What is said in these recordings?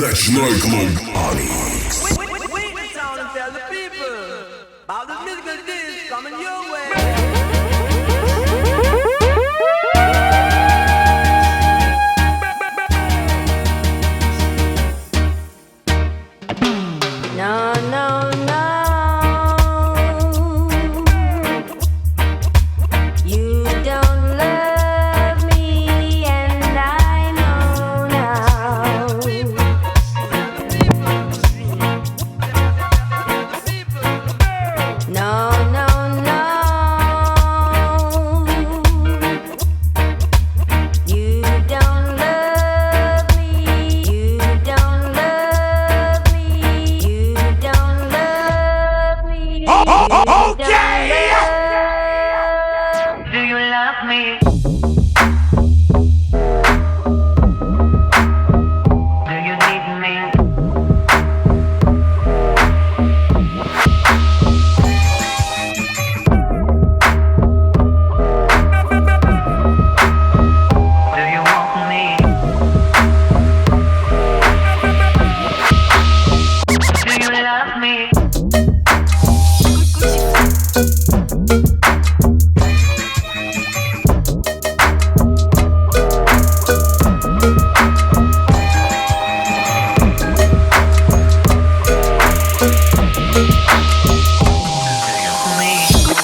Ночной клуб Алекс. Wait the sound and tell the people about the musical disc coming your way. No, no, no. You don't love me, and I know now. No, no, no. You don't love me. You don't love me. You don't love me. Okay. Do you love me? Do you need me? Do you want me? Do you love me?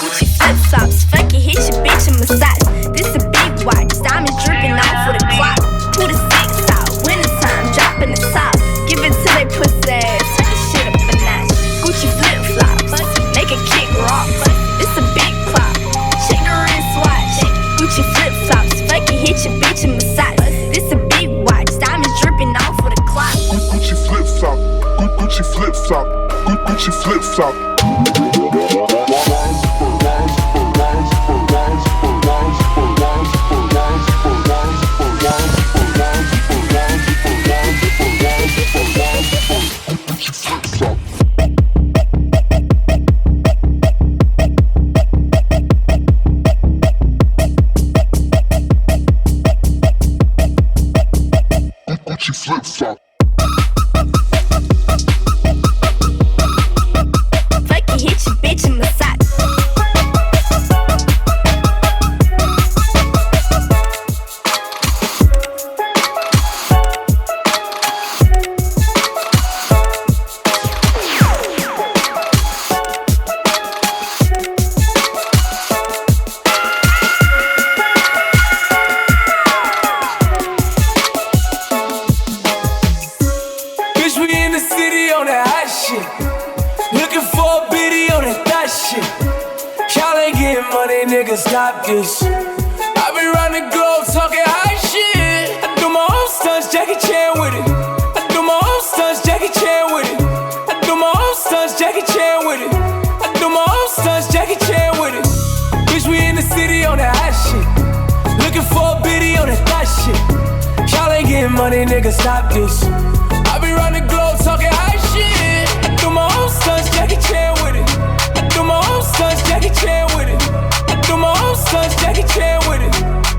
Gucci flip flops, fuck it, hit your bitch in massage. This a big watch, diamonds dripping off with a clock. Who the six out? Wintertime, dropping the top. Give it to they pussy ass, turn the shit up a notch. Gucci flip flops, make a kick rock. This a big clock, check the wrist watch. Gucci flip flops, fuck it, hit your bitch in massage. This a big watch, diamonds dripping off with a clock. Gucci flip flop, Gucci flip flop, Gucci flip flop. Gucci flip flop. Fuck it, hit your bitch in massage. Bitch, we in the city on that hot shit. Looking for a biddy on that thot shit. Y'all ain't getting money, nigga, stop this. I be round the globe talking high shit. I do my own stunts, Jackie Chan with it. I do my own stunts, Jackie Chan with it. I do my own stunts, Jackie Chan with it. I do my own stunts, Jackie Chan with it. Bitch, we in the city on that hot shit. Looking for a biddy on that thot shit. Y'all ain't getting money, nigga, stop this. I be round the globe talking high shit. I do my own stunts, Jackie Chan with it. I do my own stunts, Jackie Chan with it. I do my own stunts, Jackie Chan with it.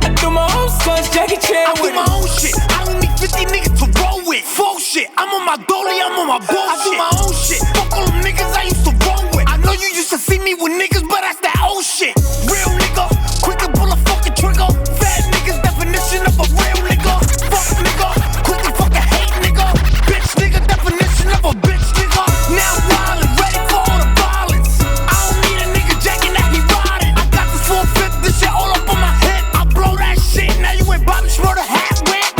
I do my own stunts, Jackie Chan with it. I do my own shit. I don't need 50 niggas to roll with. Full shit. I'm on my dolly, I'm on my bullshit. I do my own shit. Fuck all them niggas I used to roll with. I know you used to see me with niggas, but that's that old shit. Real nigga, quick to pull a fucking trigger. Fat niggas, definition of a real nigga. Fuck nigga, quick to fucking hate nigga. Bitch nigga, definition of a bitch nigga. Now wildin', ready for all the violence. I don't need a nigga jacking that he riding. I got this 450, this shit all up on my head. I blow that shit, now you ain't Bobby Schmurder hat wet.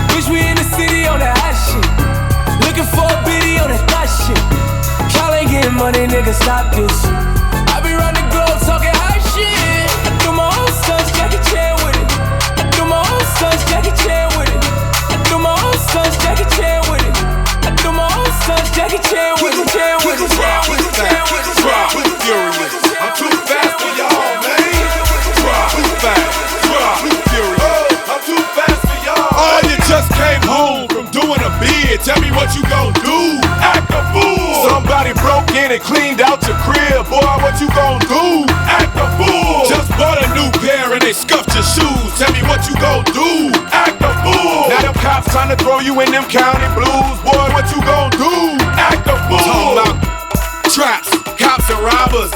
Bitch, we in the city on that hot shit. Looking for a biddy on that thot shit. Y'all ain't getting money, nigga, stop this. I be round the globe talking high shit. I do my own stunts, Jackie Chan with it. I do my own stunts, Jackie Chan with it. I do my own stunts, Jackie Chan with it. I do my own stunts, Jackie Chan with it. Chan with it, Chan with it, Chan with it, Chan with it. Furious. I'm too fast for y'all, man. Too fast. Furious. I'm too fast for y'all. Oh, you just came home from doing a bid. Tell me what you gon' do. Act a fool. Somebody broke in and cleaned out your crib. Boy, what you gon' do? Act a fool. Just bought a new pair and they scuffed your shoes. Tell me what you gon' do. Act a fool. Now them cops trying to throw you in them county blues. Boy,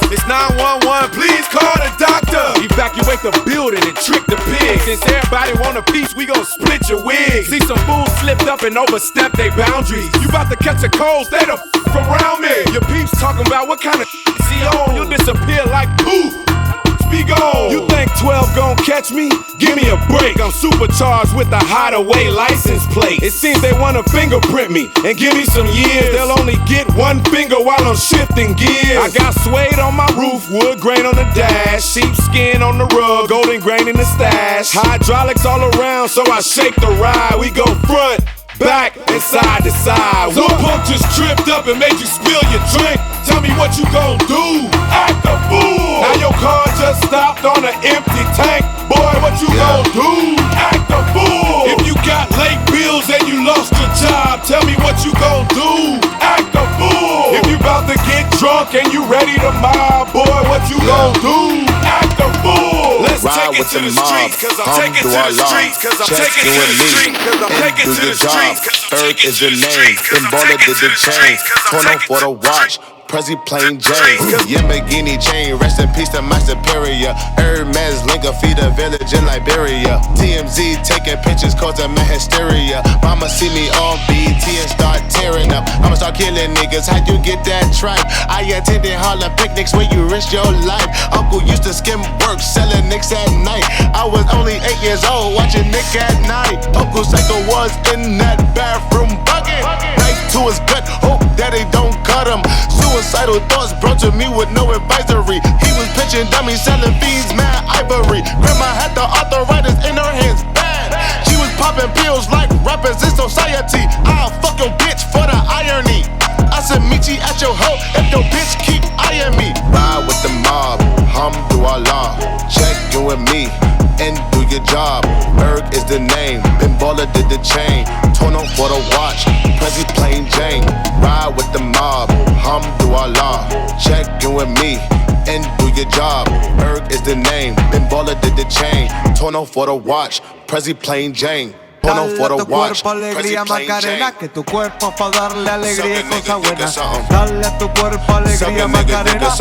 It's 911, please call the doctor. Evacuate the building and trick the pigs. Since everybody want a piece, we gon' split your wigs. See some fools slipped up and overstepped their boundaries. You about to catch a cold, stay the around me. Your peeps talking about what kind of is he on. You'll disappear like poof. Be gone. You think 12 gon' catch me? Give me a break. I'm supercharged with a hideaway license plate. It seems they wanna fingerprint me and give me some years. They'll only get one finger while I'm shifting gears. I got suede on my roof, wood grain on the dash, sheepskin on the rug, golden grain in the stash. Hydraulics all around, so I shake the ride. We go front, back, and side to side. Some punk just tripped up and made you spill your drink. Tell me what you gon' do. Act a fool. Now your car just stopped on an empty tank. Boy, what you gon' do? Act a fool. If you got late bills and you lost your job, tell me what you gon' do. Act a fool. If you about to get drunk and you ready to mob, boy, what you gon' do? Act a fool. Let's take it to the streets, cause I'm taking to the streets, cause I'm taking to the streets, cause I'm taking to the streets. Erg is the name, Emballa did the chain, Tono for the watch, Prezi plain Jane, Yamagini chain, rest in peace to my superior. Hermes Linka feed a village in Liberia. TMZ taking pictures causing my hysteria. Mama see me on BT and start tearing up. I'ma start killing niggas, how'd you get that tripe? I attended Harlem picnics where you risk your life. Uncle used to skim work, selling nicks at night. I was only 8 years old, watching Nick at night. Uncle Psycho was in that bathroom bucket. Knife to his gut, hope that they don't cut him. Suicidal thoughts brought to me with no advisory. He was pitching dummies, selling fiends, mad ivory. Grandma had the arthritis in her hands, bad. She was popping pills like rappers in society. I'll fuck your bitch for the irony. I said meet you at your hoe if your bitch keep eyeing me. Ride with the mob, Hamdulillah. Check you and me and do your job. Erg is the name, Pinballer did the chain, Tono for the watch, Prezi plain Jane. Ride with the mob, Hamdulillah. Check you and me and do your job. Erg is the name, Pinballer did the chain, Tono for the watch, Prezi plain Jane. Tono for the watch, alegría Macarena, que tu cuerpo pa' darle alegría y cosa buena. Dale a tu cuerpo alegría Macarena.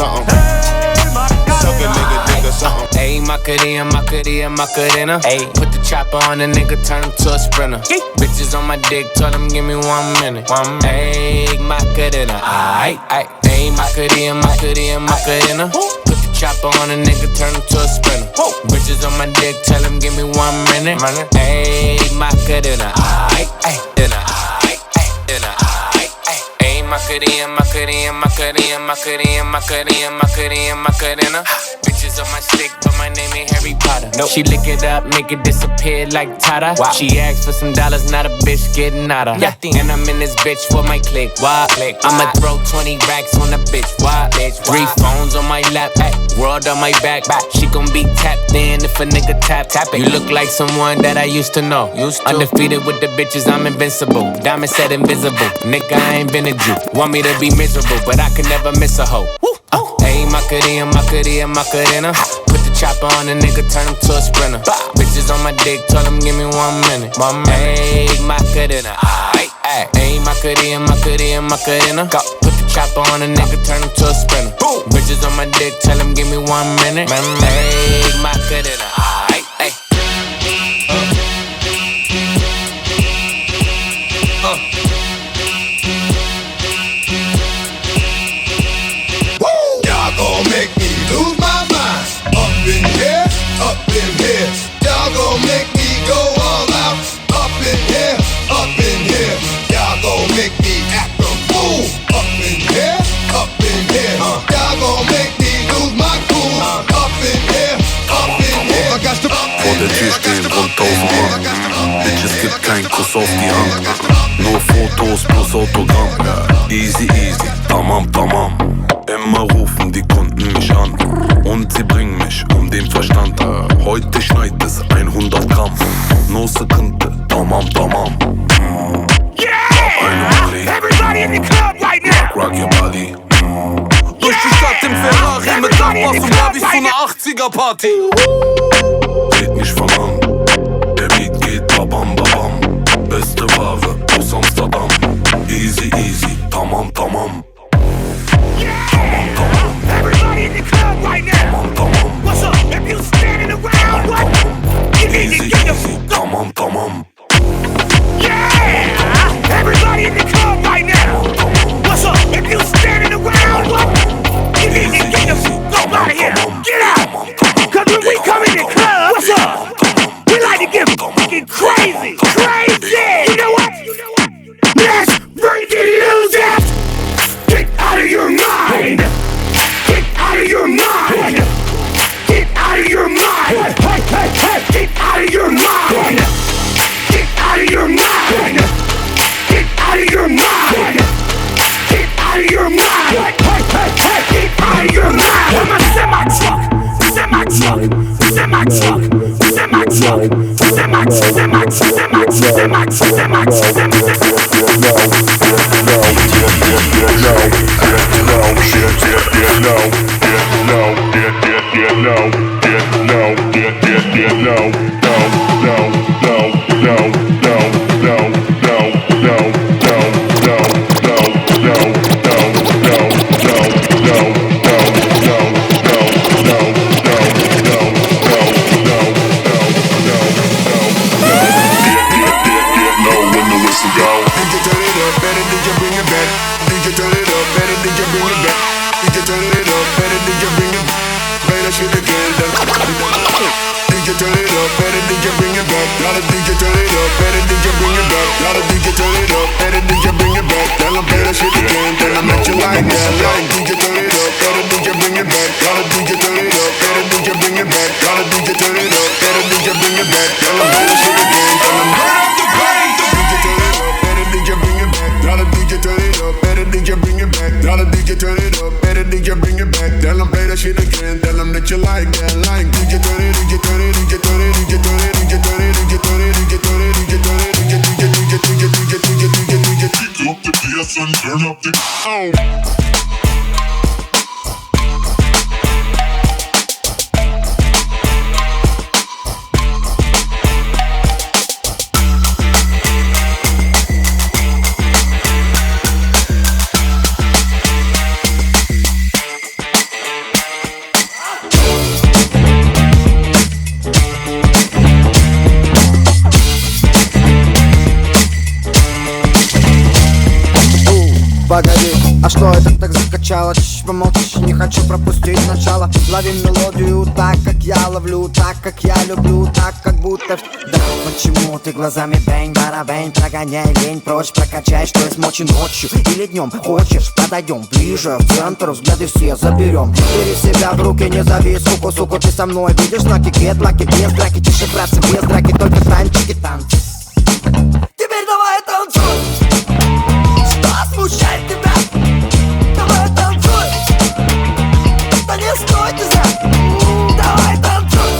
Ayy, Macarena, Macarena, Macarena. Ayy, put the chopper on the nigga, turn him to a sprinter. Bitches on my dick, tell them give me 1 minute. Ayy, Macarena, aight, aight. Ayy, Macarena, Macarena, Macarena. Put the chopper on a nigga, turn him to a sprinter. Bitches on my dick, tell them give me 1 minute. Ayy, Macarena, aight, aight. Dinner, aight, aight. Dinner, aight, aight. Ayy, Macarena, Macarena, Macarena, Macarena, Macarena, Macarena, Macarena. Bitches on my stick, but my name ain't Harry Potter. Nope. She lick it up, make it disappear like Tata. Wow. She asked for some dollars, not a bitch getting out of. And I'm in this bitch for my click. Why? I'ma throw 20 racks on a bitch. Why? 3 phones on my lap, world on my back. She gon' be tapped in if a nigga tap it. You look like someone that I used to know. Undefeated with the bitches, I'm invincible. Diamond said invisible. Nigga, I ain't been a Jew. Want me to be miserable, but I can never miss a hoe. Ayy, Macarena, Macarena, Macarena. Put the chopper on a nigga, turn him to a sprinter. Bitches on my dick, tell them give me 1 minute. Ayy, Macarena, aight, aight. Ayy, Macarena, Macarena, Macarena. Put the chopper on a nigga, turn him to a sprinter. Bitches on my dick, tell them give me 1 minute. Ayy, Macarena, aight, aight. Gon' make me lose my mind. Up in here, up in here. Y'all gon' make me go all out. Up in here, up in here. Y'all gon' make me act a fool. Up in here, up in here. Y'all gon' make me lose my cool. Up in here, up in here. I got to Vor der Tür stehen rund 1000 Mann. Bitches gibt kein Kuss auf die Hand. Nur Fotos plus Autogramm. Easy, easy, tamam, tamam. Immer rufen die Kunden mich an und sie bringen mich um den Verstand. Heute schneit es 100 Gramm. No Sekunde, tamam, tamam. Everybody in the club right now. Rock your body. Durch die Stadt im Ferrari mit Abwas und Navis zu einer 80er Party. Geht nicht von an, der Beat geht babam, babam. Beste Ware aus Amsterdam. Easy, easy, tamam, tamam. Everybody in the Погоди, а что это так закачало? Чш, помолчишь, не хочу пропустить начало. Ловим мелодию так, как я ловлю, так, как я люблю, так, как будто... Да, почему ты глазами бэнь-барабэнь? Прогоняй лень прочь, прокачай, что есть мочи ночью или днем. Хочешь, подойдем ближе, в центр, взгляды все заберем. Бери себя в руки, не зови, суку, ты со мной. Видишь знаки, кетлаки, без драки, тише, братцы, без драки, только танчики, танцы. Теперь давай танцуй! Смущает тебя, давай танцуй. Да не стой ты за, давай танцуй.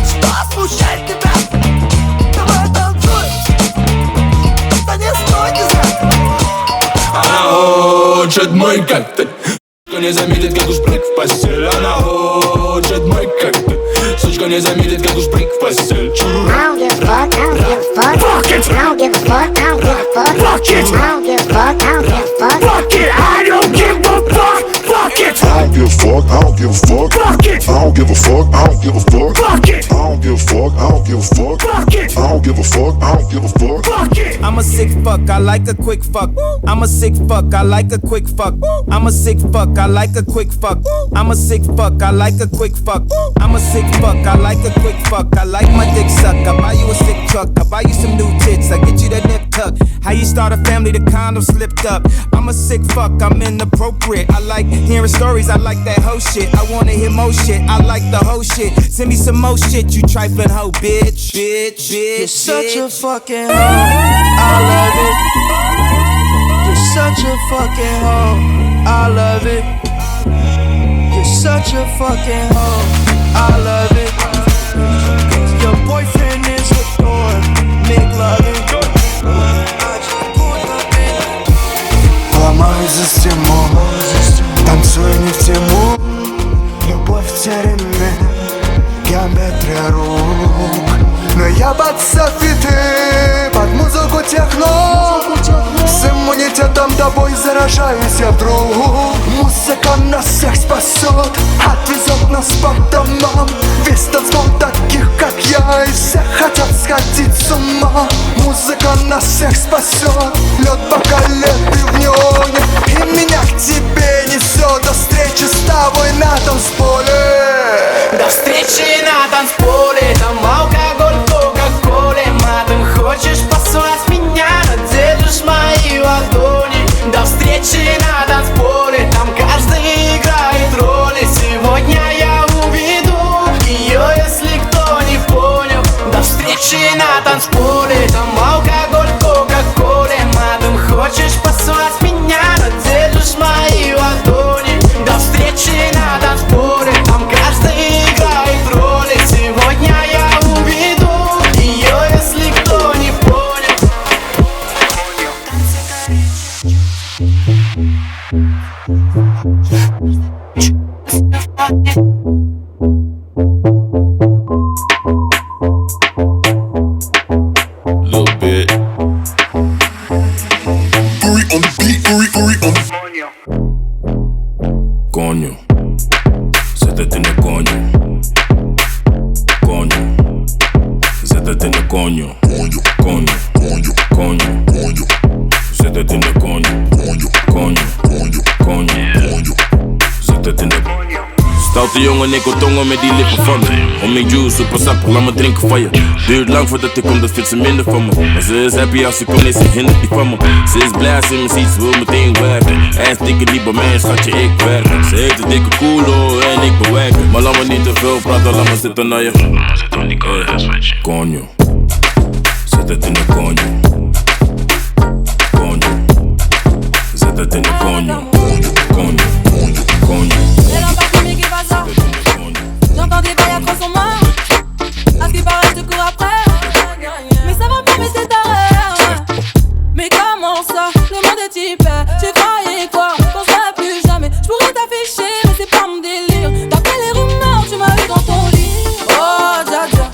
Что смущает тебя, давай танцуй. Да не стой ты за. Она хочет мой коктейль, сучка не заметит, как уж прыг в постель. Она хочет мой коктейль, сучка не заметит, как уж прыг в постель. I don't give a fuck. Fuck it. I don't give a fuck. I don't give a fuck. Fuck it. I don't give a fuck. I don't give a fuck. Fuck it. I don't give a fuck. I don't give a fuck. Fuck it. I don't give a fuck. I don't give a fuck. Fuck it. I'm a sick fuck. I like a quick fuck. I'm a sick fuck. I like a quick fuck. I'm a sick fuck. I like a quick fuck. I'm a sick fuck. I like a quick fuck. I'm a sick fuck. I like a quick fuck. I like my dick suck. I buy you a sick truck. I buy you some new tits. I get you that nip tuck. How you start a family? The condom slipped up. I'm a sick fuck. I'm inappropriate. I like hearing stories. I like that whole shit. I wanna hear more shit. I like the whole shit. Send me some more shit. You trifling hoe, bitch. Bitch. You're such a fucking hoe. I love it. You're such a fucking hoe. I love it. You're such a fucking hoe. I love it. Your boyfriend is a dork. McLovin. Ломаю систему, танцую не в тему. Любовь теряна, геометрия рук. Но я под софиты, под музыку техно. С иммунитетом тобой заражаюсь я вдруг. Музыка нас всех спасет, отвезет нас по домам. Весь танцпол таких, как я, и все хотят сходить с ума. Музыка нас всех спасет, лед поколеты в неоне. И меня к тебе несет, до встречи с тобой на танцполе. До встречи на танцполе, там алкоголь, кока-коле. Матом хочешь послать меня, надержишь мои ладони. До встречи на танцполе, там каждый играет роли. Сегодня я уведу ее, если кто не понял. До встречи на танцполе, там алкоголь, кока-коле. Матом хочешь послать меня, надержишь мои ладони. До встречи на танцполе, там каждый играет роли. Сегодня я уведу Zet het in de conjo. Conjo. Zet het in de conjo. Conjo. Zet het in de conjo. Stoute jongen, ik wil tongen met die lippen van me. Om mijn juice, super sappig, laat me drinken van je. Duurt lang voordat ik kom, dat vindt ze minder van me. Maar ze is happy als ze komt, nee, ze hindert niet van me. Ze is blij als ze me ziet, ze wil meteen werken. Hij is dikke niet bij mij, schatje, ik werk. Ze heeft een dikke koelo en ik bewerken. Maar laat me niet te veel praten, laat me zitten naar je. Laat me zitten aan die conjo. Zet het in de conjo. Zet het in de conjo. J'entends des bails à 300 morts. À ce qui paraît, je te cours après. Mais ça va pas, mais c'est ta rêve. Mais comment ça, le monde est hyper. Tu croyais quoi, qu'on serait plus jamais. J'pourrais t'afficher, mais c'est pas mon délire. D'après les rumeurs, tu m'as eu dans ton lit. Oh, dja dja,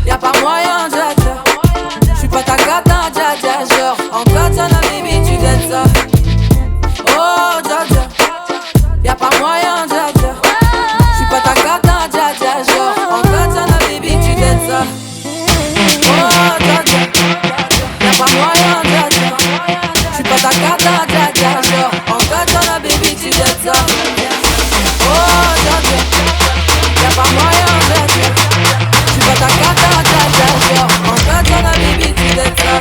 y'a pas moyen, dja dja. J'suis pas ta gata, dja dja. Genre, en katana, baby, tu dettes ça. Oh, dja dja, y'a pas moyen, dja dja. Pas ta gata, dja dja, genre en katana, baby, tu dettes ça. Oh, dja dja, y'a pas moyen, dja dja. J'suis pas ta gata, dja dja, genre en katana, baby, tu dettes ça. Oh, dja dja, y'a pas moyen, dja dja. J'suis pas ta gata, dja dja, genre en katana, baby, tu dettes ça.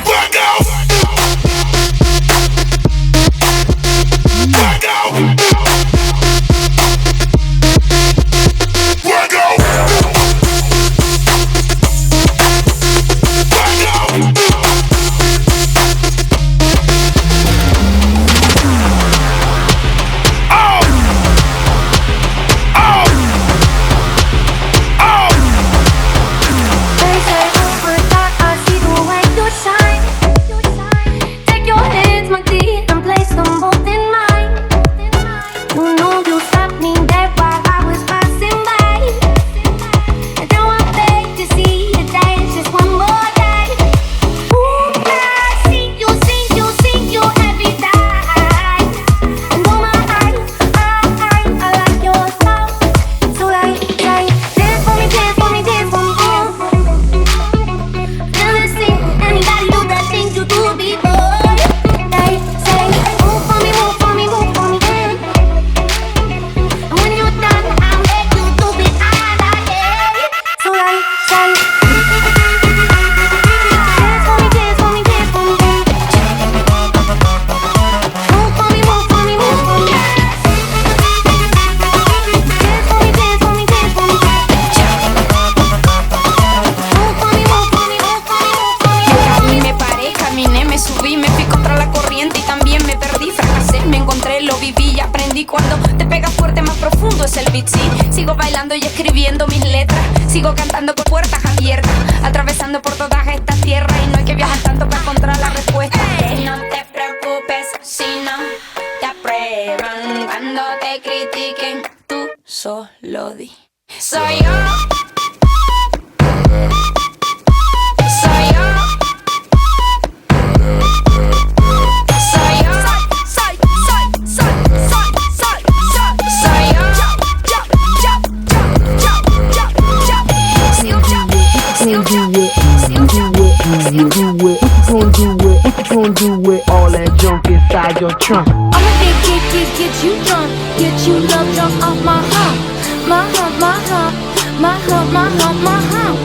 Sigo cantando con puertas abiertas, atravesando por todas estas tierras. Y no hay que viajar tanto para encontrar la respuesta. Y no te preocupes si no te aprueban. Cuando te critiquen, tú solo di: soy yo. All that junk inside your trunk. I'ma get you drunk, get you love drunk off my hump, my hump, my hump, my hump, my hump, my hump,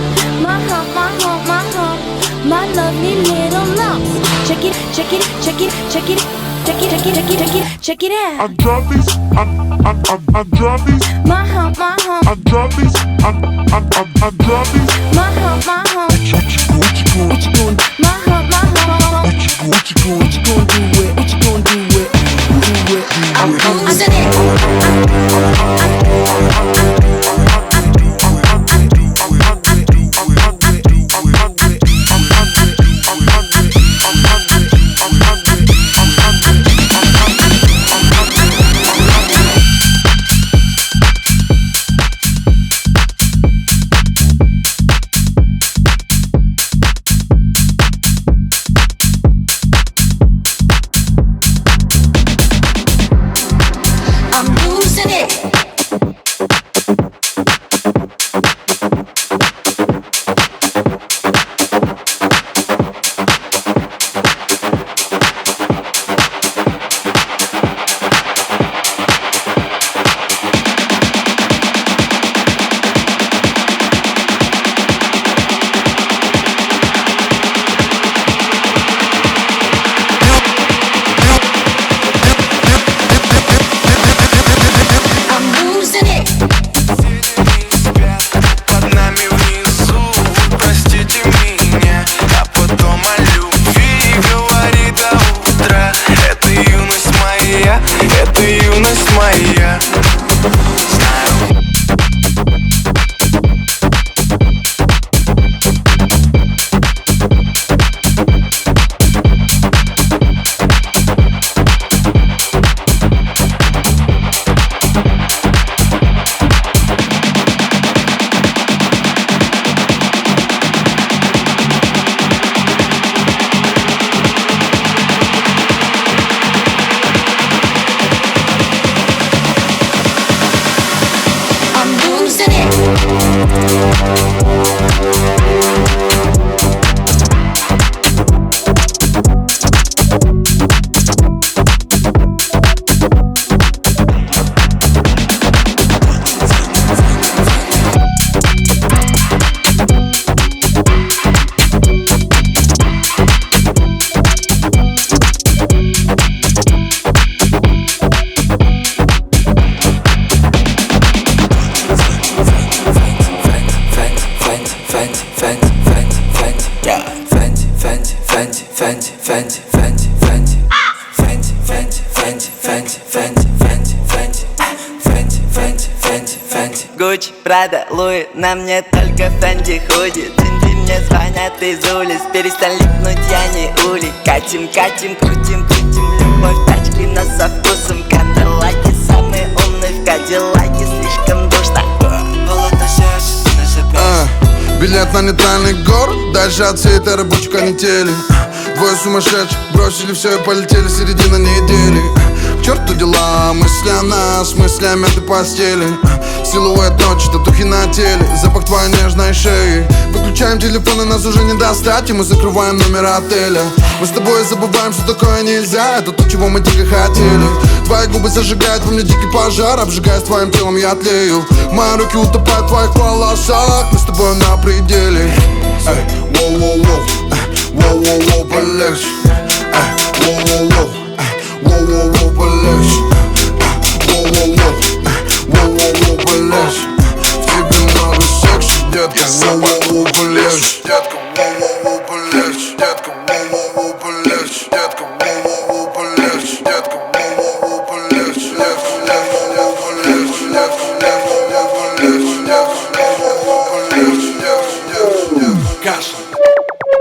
my hump, my hump, my hump, my lovely little lumps. Check it, check it, check it, check it. Check it, check it, check it, check it, check it out. I drop these, I drop these. My hump, I drop these, I drop these. My hump, What you gonna, what you gonna, my hump, what you gonna do with, what you gonna do with, do with. I did Гуччи, Прада, Луи, на мне только Фэнди худи. Динди мне звонят из улиц, перестань липнуть, я не улей. Катим, катим, крутим, крутим, любовь, тачки, но со вкусом кадиллаки. Самые умные в кадиллаке, слишком душно. Билет на нейтральный город, дальше от всей этой рабочей канители. Двое сумасшедших бросили все и полетели, середина недели. К черту дела, мысли о нас, мысли о мятой постели. Силуэт ночи, татухи на теле, запах твоей нежной шеи. Выключаем телефоны, нас уже не достать, и мы закрываем номер отеля. Мы с тобой забываем, что такое нельзя, это то, чего мы дико хотели. Твои губы зажигают во мне дикий пожар, обжигаясь твоим телом, я тлею. Мои руки утопают в твоих волосах, мы с тобой на пределе. Эй, воу-воу-воу, воу-воу-воу, полегче. Эй, воу-воу-воу, воу-воу-воу, полегче. Воу-воу-воу, воу-воу-воу, полегче. В тебе много секса, детка, воу-воу-воу, полегче. Детка, воу-воу-воу, полегче. Детка, воу-воу-воу, полегче. Детка, воу-воу-воу, полегче. Детка, воу-воу-воу, полегче. Детка, воу-воу-воу, полегче. Детка, воу-воу-воу, полегче. Детка, воу-воу-воу, полегче. Каша.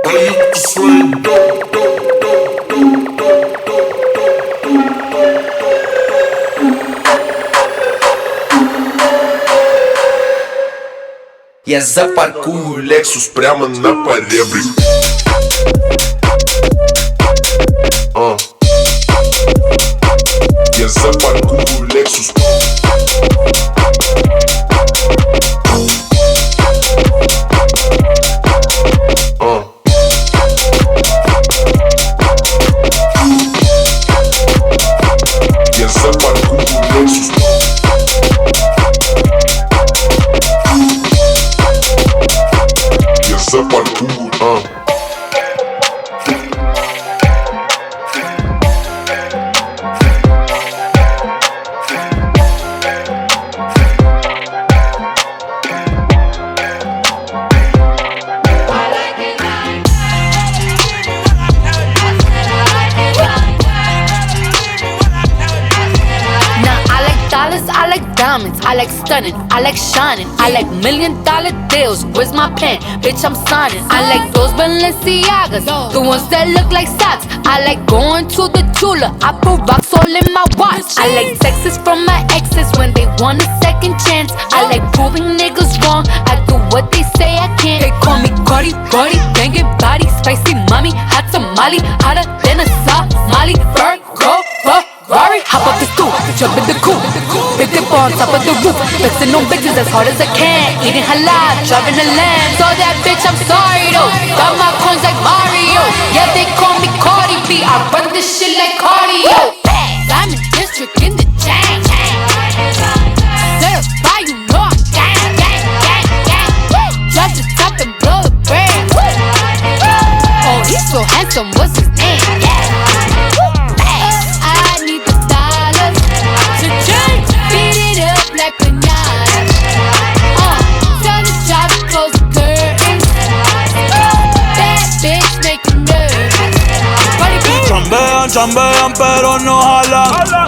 I used to swing dope, dope, dope, dope, dope, dope. Я запаркую Лексус прямо на поребрик. Я запаркую Лексус. Я запаркую Лексус. Я запаркую, diamonds, I like stunning, I like shining, I like $1 million deals. Where's my pen? Bitch, I'm signing. I like those Balenciagas, the ones that look like socks. I like going to the Tula, I put rocks all in my watch. I like texts from my exes when they want a second chance. I like proving niggas wrong, I do what they say I can't. They call me Cardi, Cardi, banging body, spicy mommy, hot tamale, hotter than a Somali. Virgo, Ferrari, hop up the stoop, jump in the coupe, big dip on top of the roof, flexing on bitches as hard as I can, eating halal, driving a lamb. So that bitch, I'm sorry though, got my coins like Mario. Yeah, they call me Cardi B, I run this shit like cardio. Diamond District in the chain, certify, you know I'm gang, gang, gang, gang. Drop the top and blow the brand. Oh, he's so handsome, what's his name? Chambean pero no jalan.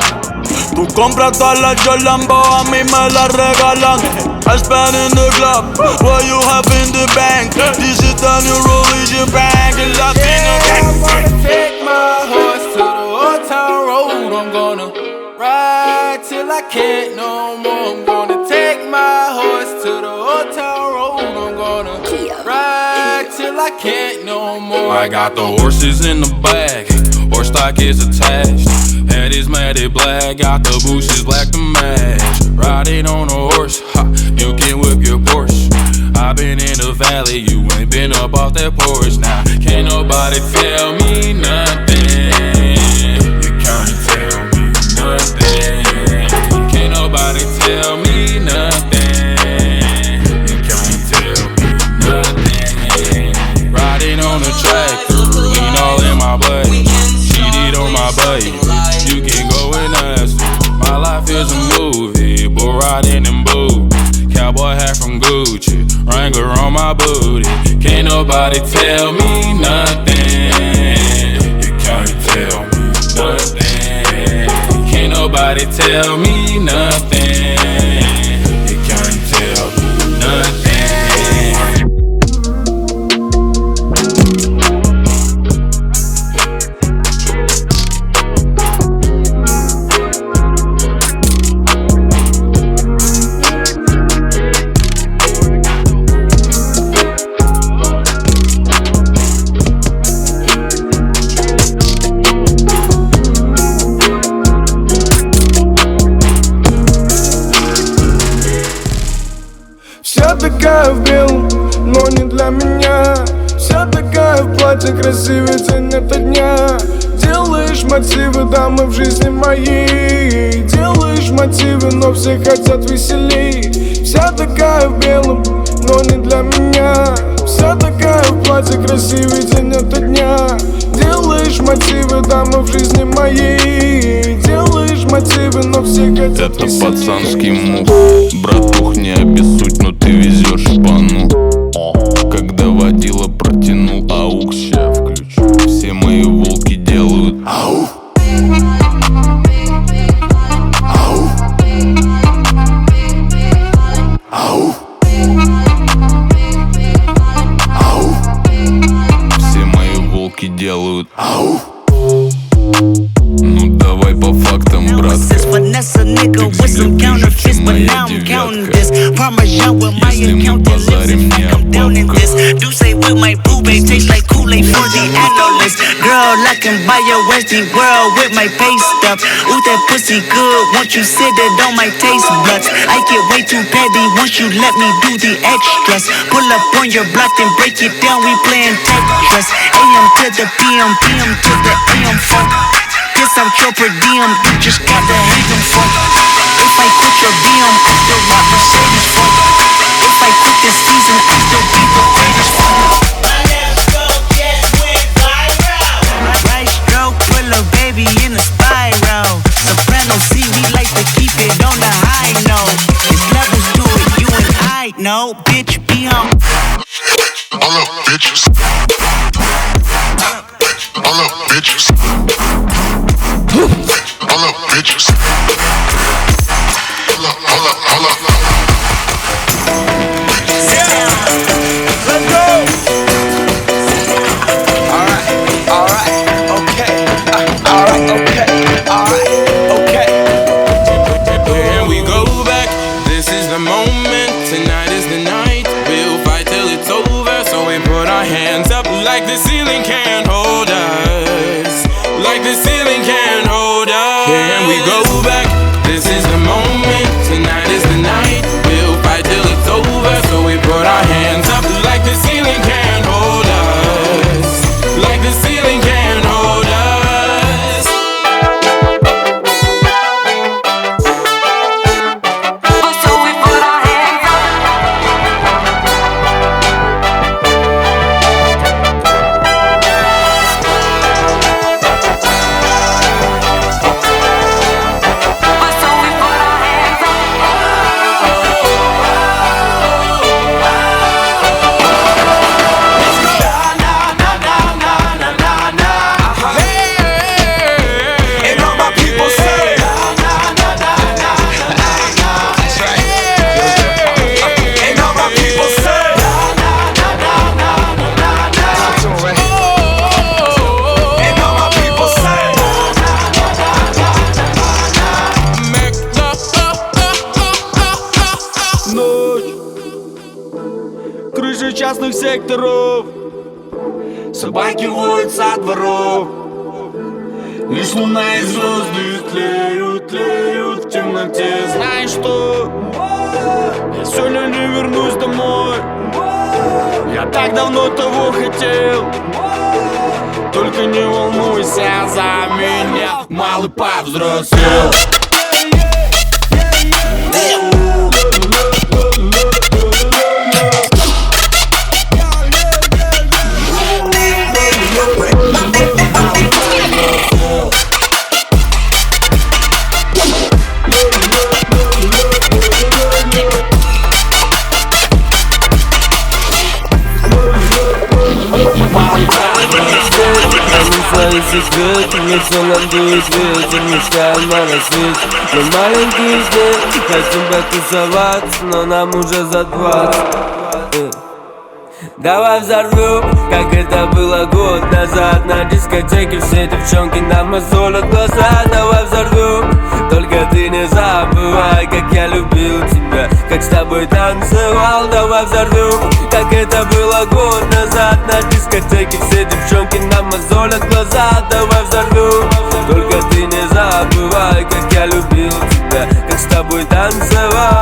Tú compras todas las Jolambo, a mí me las regalan. I spend in the club, what you have in the bank. This is the new religion bank, and Latino gang. I'm gonna take my horse to the old town road. I'm gonna ride till I can't no more. I'm gonna take my horse to the old town road. I'm gonna ride till I can't no more. I got the horses in the bag, horse stock is attached. Head is matted black, got the bushes black to match. Riding on a horse, ha, you can whip your Porsche. I been in the valley, you ain't been up off that porch. Now, can't nobody tell me nothing. You can't tell me nothing. Can't nobody tell me nothing. You can't tell me nothing. Riding on the tractor, lean all in my buddy. Cheated on my buddy. You can go and ask me. My life is a movie, bull riding in boots. Cowboy hat from Gucci, Wrangler on my booty. Can't nobody tell me nothing. You can't tell me nothing. Can't nobody tell me nothing. You can't tell me nothing. Вся такая в белом, но не для меня. Вся такая в платье, красивый день ото дня. Делаешь мотивы, дамы в жизни моей. Делаешь мотивы, но все хотят веселей. Вся такая в белом, но не для меня. Вся такая в платье, красивый день ото дня. Делаешь мотивы, дамы в жизни моей. Делаешь мотивы, но все хотят это веселей. пацанский мув. Братух, не обессудь, но ты везешь шпану. Когда водила протянул аук, ща включу. Все мои волки делают ау. Ау. Ау. Ау. Все мои волки делают ау. Ну давай по фактам, брат. Если мы базарим не о бабках. Girl, I can buy your Westie world with my pay stub. Ooh, that pussy good, won't you sit it on my taste buds? I get way too petty once you let me do the extras. Pull up on your block and break it down, we playing Tetris. AM to the PM, PM to the AM phone. Piss out your per diem, you just gotta hate them for. If I quit your BM, I still rock Mercedes for. If I quit this season, I still be the greatest for. Right stroke, put a baby in a spiral. Soprano C, we like to keep it on the high note. It's levels to it, you and I know. Bitch, be on. All up, bitches. All up, bitches. All up, bitches. All up, all up, all up. Yeah, let's go. Alright, okay. Alright, okay. Here we go back. This is the moment. Tonight is the night. We'll fight till it's over. So we put our hands up like the ceiling can't hold us. Like the ceiling can't hold us. Here we go back. This is the moment. Tonight is the night. We'll fight till it's over. So we put our hands up like the ceiling can't hold us. Like the ceiling can't hold us. So we put our hands up. Крыши частных секторов, собаки воют со дворов. Лишь луна и звезды тлеют, тлеют в темноте. Знаешь что? Я сегодня не вернусь домой. Я так давно того хотел. Только не волнуйся за меня, малый повзрослел. Они свои секреты, мне все нам дует ветер. Мечтаем на рассвете, мы маленькие дети. Хотим потусоваться, но нам уже за 20. Давай взорвем, как это было год назад. На дискотеке все девчонки нам мозолят глаза. Давай взорвем, только ты не забывай, как я любил тебя, как с тобой танцевал. Давай взорвем, как это было год назад. На дискотеке все девчонки нам мозолят глаза. Давай взорвем, только ты не забывай, как я любил тебя, как с тобой танцевал.